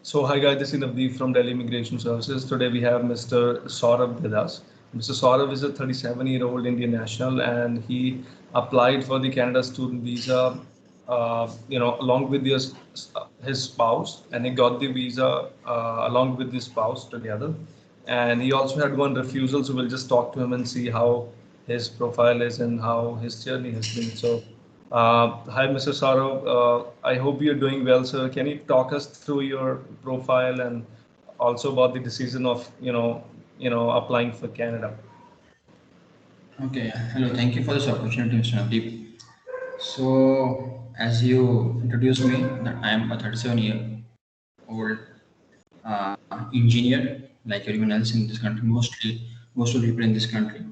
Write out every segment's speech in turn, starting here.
So hi guys, this is Navdeep from Delhi Immigration Services. Today we have Mr. Saurabh with us. Mr. Saurabh is a 37-year-old Indian national, and he applied for the Canada student visa, along with his spouse, and he got the visa along with his spouse together. And he also had one refusal, so we'll just talk to him and see how his profile is and how his journey has been. So hi, Mr. Saurabh. I hope you're doing well, sir. Can you talk us through your profile and also about the decision of applying for Canada? Okay, hello, thank you for this opportunity, Mr. Navdeep. So, as you introduced me, that I am a 37-year-old engineer, like everyone else in this country, most of the people in this country.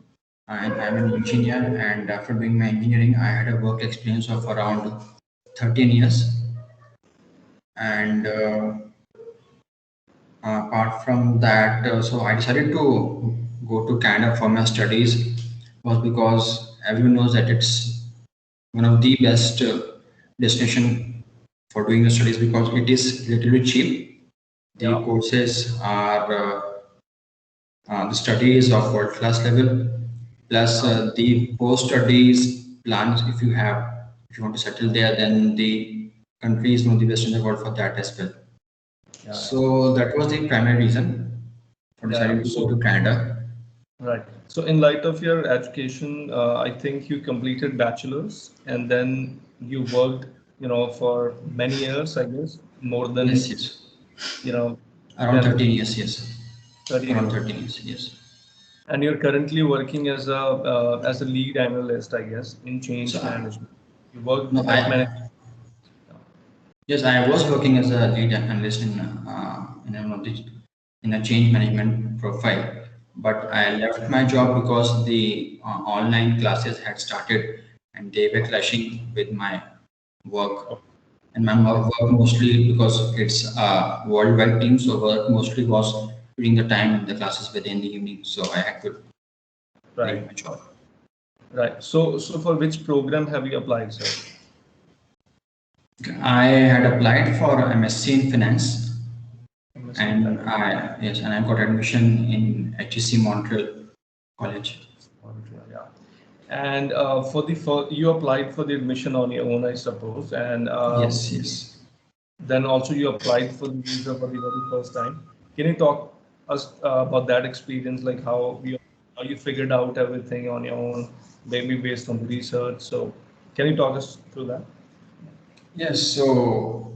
And I'm an engineer, and after doing my engineering, I had a work experience of around 13 years. And apart from that, so I decided to go to Canada for my studies was because everyone knows that it's one of the best destination for doing the studies because it is relatively cheap. The Yeah. courses are the studies of world class level, plus the post studies plans. If you want to settle there, then the country is one of the best in the world for that as well. Yeah. So that was the primary reason for Yeah. deciding to go to Canada. Right. So in light of your education, I think you completed bachelor's and then you worked, for many years, I guess, more Yes, than, yes. you know, Around 10, 13 years, yes. 13 Around years. 13 years, yes. And you're currently working as a lead analyst, I guess, in So, change management. You worked no, at management. yes, I was working as a lead analyst in a change management profile, but I left my job because the online classes had started and they were clashing with my work. And my work mostly because it's a worldwide team, so work mostly was during the time the classes were in the evening, so I had to leave Right. my job. Right. So for which program have you applied, sir? I had applied for MSc in finance, MSc in and finance. I got admission in HEC Montreal College. Yeah. And you applied for the admission on your own, I suppose, and Yes, yes. then also you applied for the visa for the very first time. Can you talk us about that experience, like how you figured out everything on your own, maybe based on the research? So, can you talk us through that? Yes, so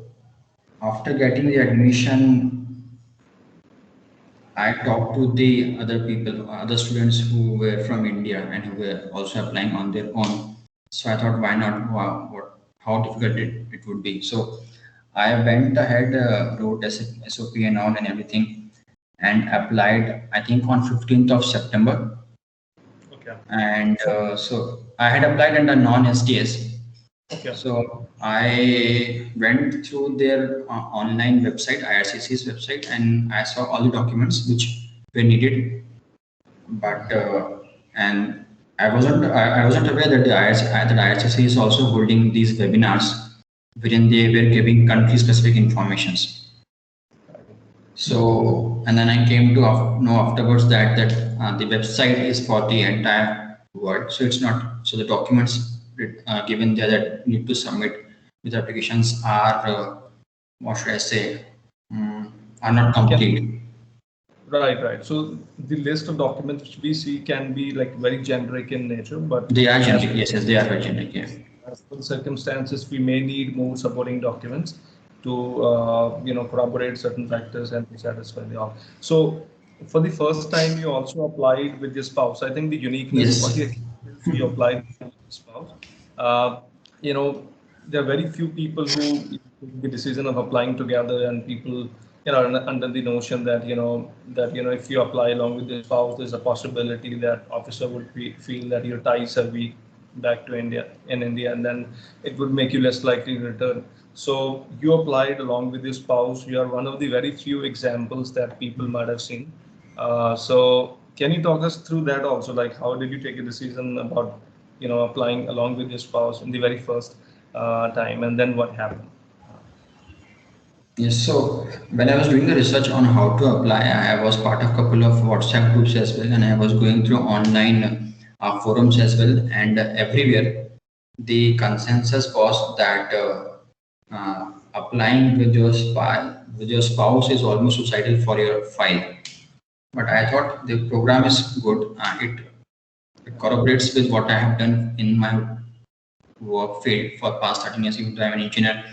after getting the admission, I talked to the other people, other students who were from India and who were also applying on their own. So I thought, why not? How difficult it would be. So I went ahead, wrote SOP and all and everything, and applied. I think on 15th of September, Okay. and So, so I had applied under non-STS. okay. So I went through their online website, IRCC's website, and I saw all the documents which were needed. But and I wasn't aware that that IRCC is also holding these webinars wherein they were giving country specific informations. So and then I came to know afterwards that the website is for the entire world. So it's not. So the documents given there that need to submit with applications are what should I say are not Can, complete. right, right. So the list of documents which we see can be like very generic in nature, but They are as generic. Yes, yes, they are very generic. Yeah. as per the circumstances, we may need more supporting documents to corroborate certain factors and to satisfy the all. So, for the first time, you also applied with your spouse. I think the uniqueness about Yes. your case is you applied with your spouse. Uh, you know, there are very few people who take the decision of applying together, and people under the notion that if you apply along with your spouse, there's a possibility that officer would feel that your ties are weak back to India, and then it would make you less likely to return. So you applied along with your spouse. You are one of the very few examples that people might have seen. So can you talk us through that also? Like, how did you take a decision about applying along with your spouse in the very first time, and then what happened? Yes, so when I was doing the research on how to apply, I was part of a couple of WhatsApp groups as well, and I was going through online forums as well. And everywhere, the consensus was that applying with your spouse is almost suicidal for your file. But I thought the program is good. It corroborates with what I have done in my work field for past 13 years. Even though I'm an engineer,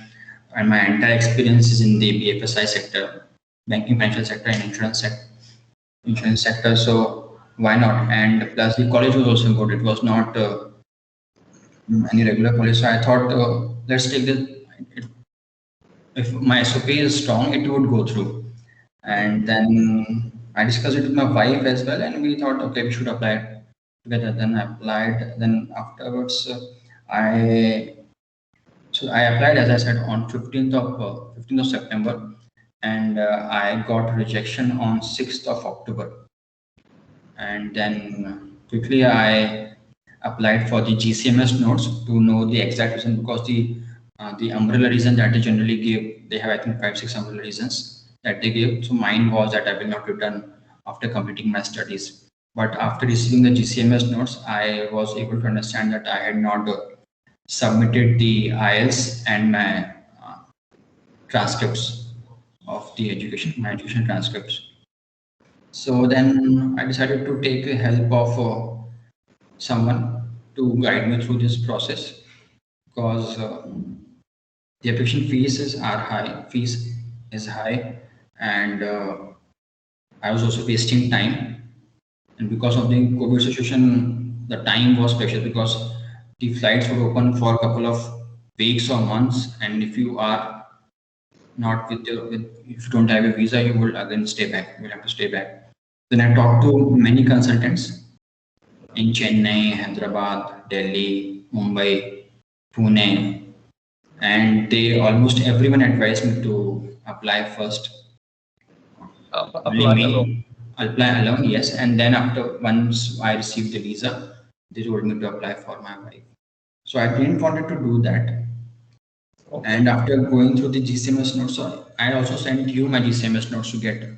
and my entire experience is in the BFSI sector, banking, financial sector, and insurance sector. So why not? And plus, the college was also good. It was not any regular college. So I thought, let's take this. If my SOP is strong, it would go through. And then I discussed it with my wife as well, and we thought, okay, we should apply it together. Then I applied. Then afterwards, I I applied, as I said, on 15th of September, and I got rejection on 6th of October. And then quickly I applied for the GCMS notes to know the exact reason, because the umbrella reason that they generally give, they have I think 5 6 umbrella reasons that they give. So mine was that I will not return after completing my studies. But after receiving the GCMS notes, I was able to understand that I had not submitted the IELTS and my transcripts of the my education transcripts. So then I decided to take the help of someone to guide me through this process, because the application fees is high, and I was also wasting time. And because of the COVID situation, the time was precious, because the flights were open for a couple of weeks or months, and if you are not if you don't have a visa, you will again stay back. You will have to stay back. Then I talked to many consultants in Chennai, Hyderabad, Delhi, Mumbai, Pune, and they almost everyone advised me to apply first. Only Apply alone. me, apply alone, yes. And then after once I received the visa, they told me to apply for my wife. So I didn't wanted to do that. Okay. And after going through the GCMS notes, so I also sent you my GCMS notes to get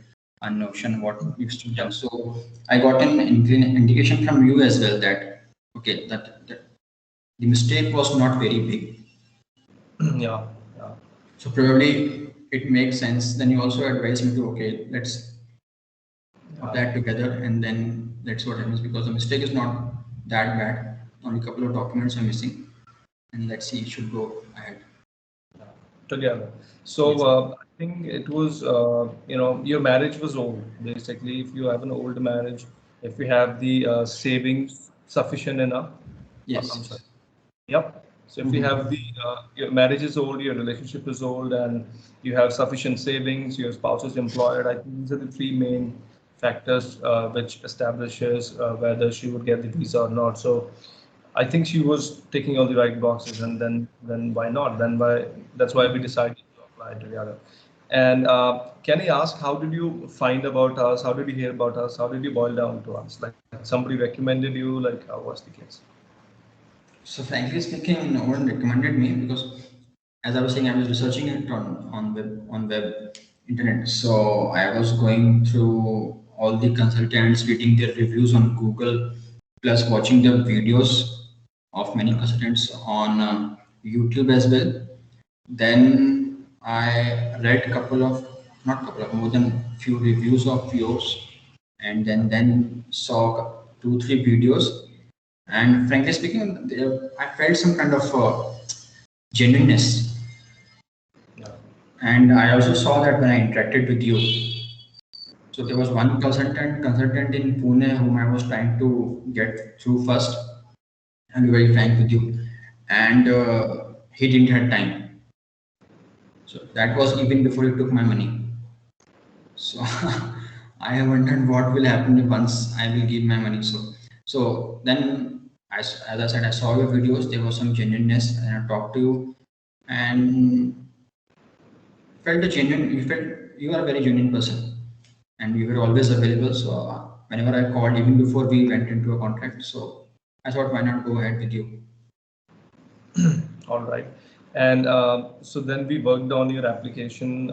a notion what needs to be done. So I got an indication from you as well that okay, that the mistake was not very big. Yeah, yeah. So probably it makes sense. Then you also advised me to okay, let's apply it together, and then that's what happens, because the mistake is not that bad. Only a couple of documents are missing, and let's see, it should go ahead. Together. So Yes. I think it was, your marriage was old. Basically, if you have an old marriage, if you have the savings sufficient enough, I'm sorry. Yes. Yep. So if you have the Mhm. your marriage is old, your relationship is old, and you have sufficient savings, your spouse is employed, I think these are the three main factors which establishes whether she would get the visa or not. So I think she was ticking all the right boxes, and then why not? Then why that's why we decided to apply together. And can I ask, how did you find about us? How did you hear about us? How did you boil down to us? Like somebody recommended you? Like how was the case? So frankly speaking, no one recommended me, because, as I was saying, I was researching it on web internet. So I was going through all the consultants, reading their reviews on Google, plus watching the videos of many consultants on YouTube as well. Then I read couple of, not couple of, more than few reviews of yours, and then saw 2 3 videos. And frankly speaking, I felt some kind of genuineness. Yeah. And I also saw that when I interacted with you. So there was one consultant in Pune whom I was trying to get through first, and be very frank with you, and he didn't have time. So that was even before he took my money. So I have wondered what will happen once I will give my money. So then, as I said, I saw your videos. There was some genuineness, and I talked to you, and felt a genuine. You felt you are a very genuine person, and you were always available. So whenever I called, even before we went into a contract, so I thought, why not go ahead with you? All right. And so then we worked on your application,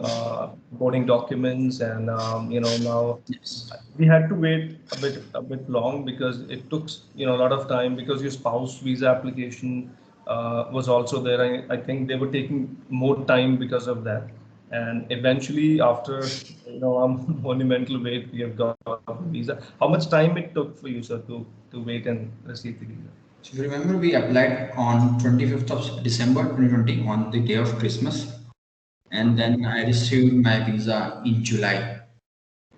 boarding documents, and now Yes. we had to wait a bit long because it took a lot of time because your spouse visa application was also there. I think they were taking more time because of that, and eventually after a monumental wait, we have got the visa. How much time it took for you, sir, to wait and receive the visa? So if you remember, we applied on 25th of December 2020 on the day of Christmas, and then I received my visa in July,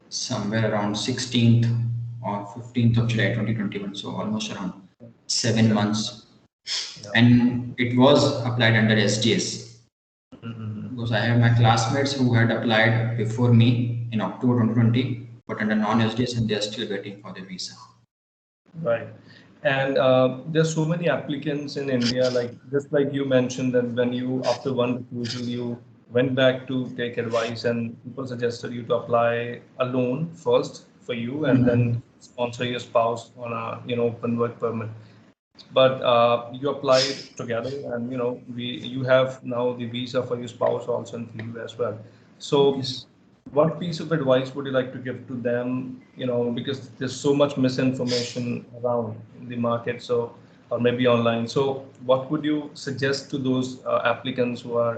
somewhere around 16th or 15th of July 2021. So almost around 7 months, Yeah. and it was applied under SDS because I have my classmates who had applied before me in October 2020, but under non-SDS, and they are still waiting for the visa. Right. And there's so many applicants in India, like just like you mentioned that when you, after one refusal, you went back to take advice and people suggested you to apply a loan first for you and then sponsor your spouse on a, open work permit. But you applied together and, you have now the visa for your spouse also and for you as well. So Yes. what piece of advice would you like to give to them, because there's so much misinformation around in the market, so, or maybe online. So what would you suggest to those applicants who are,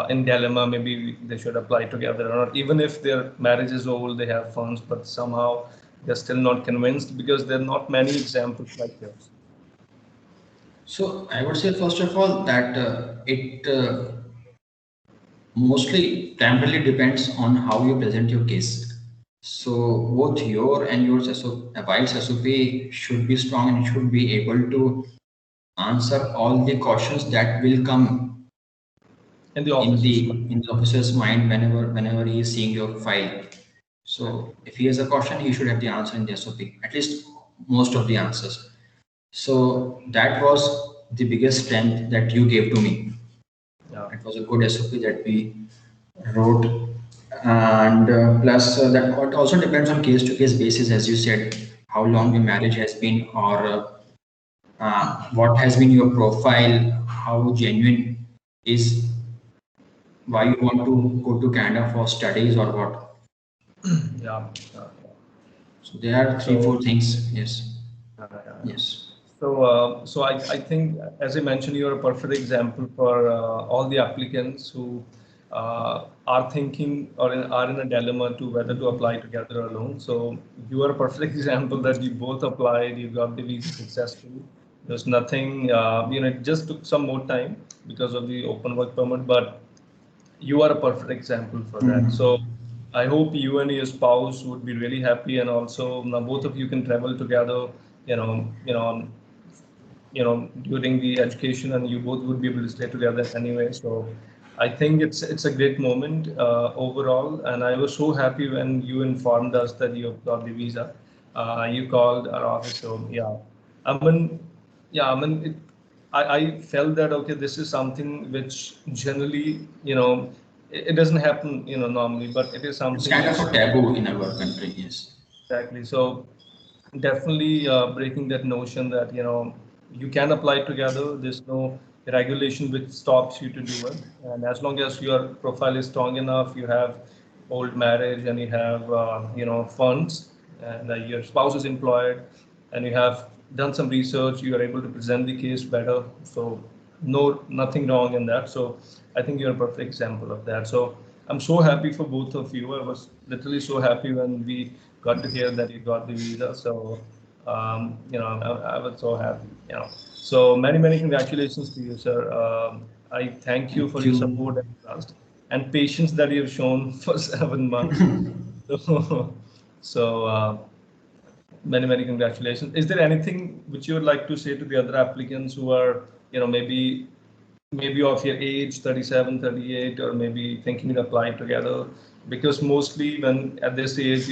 in dilemma, maybe they should apply together or not, even if their marriage is old, they have funds, but somehow they're still not convinced because there are not many examples like yours. So I would say first of all that it mostly primarily depends on how you present your case. So both your and yours wife's SOP should be strong and should be able to answer all the questions that will come In the in offices. the officer's mind whenever he is seeing your file. Exactly. So if he has a question, he should have the answer in the SOP, at least most of the answers. So that was the biggest strength that you gave to me. Yeah. It was a good SOP that we wrote, and plus that it also depends on case to case basis, as you said, how long your marriage has been, or what has been your profile, how genuine is why you want to go to Canada for studies or what. Yeah. Yeah. So there are three So four things. Yes. yeah. Yes. So I think, as I mentioned, you're a perfect example for all the applicants who are thinking or are in a dilemma to whether to apply together or alone. So you are a perfect example that you both applied, you got the visa successfully. There's nothing, it just took some more time because of the open work permit, but you are a perfect example for that. So I hope you and your spouse would be really happy, and also now both of you can travel together. On during the education, and you both would be able to stay together anyway. So I think it's a great moment overall, and I was so happy when you informed us that you got the visa. You called our office, so yeah. I mean, yeah, I mean, I felt that okay, this is something which generally, it doesn't happen, normally, but it is It's something kind of which a taboo in our country. Yes. exactly. So definitely breaking that notion that you can apply together. There's no regulation which stops you to do it, and as long as your profile is strong enough, you have old marriage and you have funds, and your spouse is employed, and you have done some research, you are able to present the case better. So nothing wrong in that. So I think you're a perfect example of that. So I'm so happy for both of you. I was literally so happy when we got to hear that you got the visa. So I was so happy. So many congratulations to you, sir. I thank you for Thank your you. support and trust and patience that you have shown for 7 months. So, so many congratulations. Is there anything which you would like to say to the other applicants who are, maybe of your age, 37, 38, or maybe thinking to apply together? Because mostly when at this age,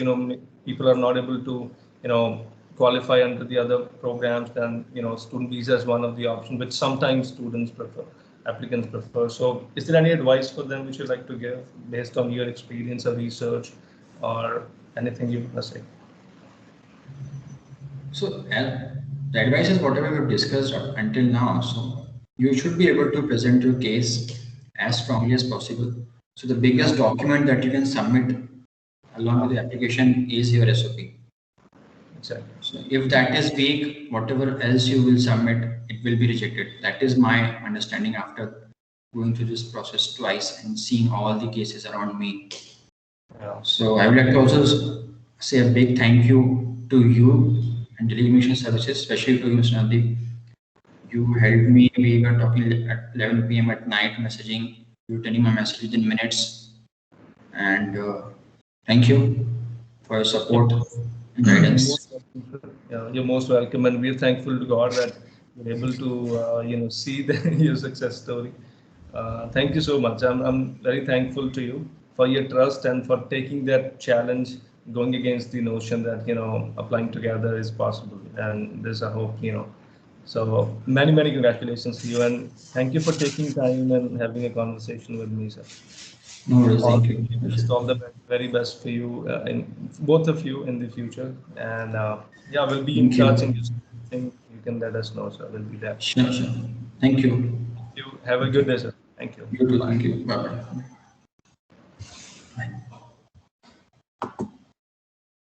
people are not able to, qualify under the other programs, then, student visa is one of the options, which sometimes students prefer, applicants prefer. So is there any advice for them which you'd like to give based on your experience or research or anything you want to say? So, and the advice is whatever we've discussed up until now. So, you should be able to present your case as strongly as possible. So the biggest document that you can submit along with the application is your SOP. Exactly. So if that is weak, whatever else you will submit, it will be rejected. That is my understanding after going through this process twice and seeing all the cases around me. Yeah. So I would like to also say a big thank you to you and Delhi Immigration Services, especially to you, Sandeep. You helped me. We were talking at 11 p.m. at night, messaging. You returning my message within minutes. And thank you for your support and guidance. Most welcome, sir. Yeah, you're most welcome, and we're thankful to God that you're able to, see your success story. Thank you so much. I'm very thankful to you for your trust and for taking that challenge, going against the notion that applying together is possible, and there's a hope. So many congratulations to you, and thank you for taking time and having a conversation with me, sir. No worries. All Thank the you. best, all the very best for you, in both of you in the future. And yeah, we'll be in Thank touch, and you. you think you can let us know, sir. We'll be there. Sure, sure. Thank you. You have a Thank good you. day, sir. Thank you. You too. Bye. Thank you. Bye bye.